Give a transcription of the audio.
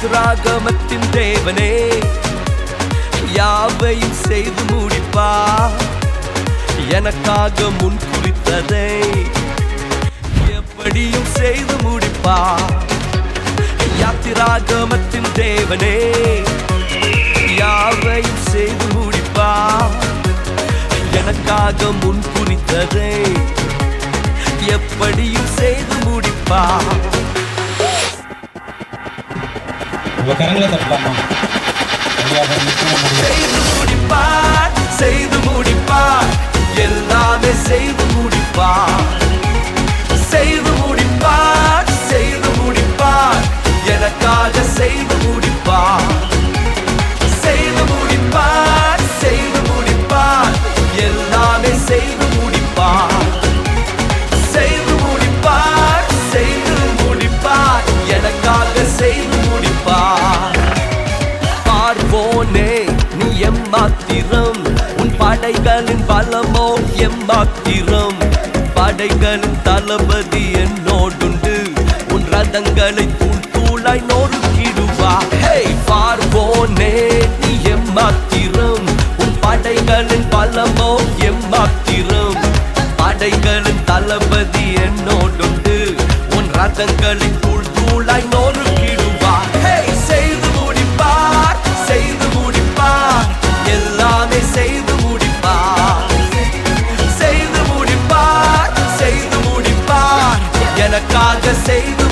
யாத்ராகமத்தின் தேவனே யாவையும் செய்து முடிப்பார். எனக்காக முன் குறித்ததை எப்படியும் செய்து முடிப்பார். யாத்ராகமத்தின் தேவனே யாவையும் செய்து முடிப்பார். எனக்காக முன் குறித்ததை எப்படியும் செய்து முடிப்பார். கரங்களை தட்டலாமா? செய்து முடிப்பார், செய்து முடிப்பார், எல்லாமே செய்து முடிப்பார். செய்து முடிப்பார், செய்து முடிப்பார், எனக்காக செய்து முடிப்பார். செய்து முடிப்பார், செய்து முடிப்பார், எல்லாமே செய்து முடிப்பார். செய்து முடிப்பார், செய்து முடிப்பார், எனக்காக செய்து முடிப்பார். பார்வோனே நீ எம்மாத்திரம், உன் படைகளின் பலமோ எம்மாத்திரம். படைகளின் தளபதி என்னோடுண்டு, உன் ரதங்களை தூள் தூளாய் நொறுக்கிடுவார். ஹே பார்வோனே நீ எம்மாத்திரம், உன் படைகளின் பலமோ எம்மாத்திரம். படைகளின் தளபதி என்னோடுண்டு, உன் ரதங்களை தூள் தூளாய்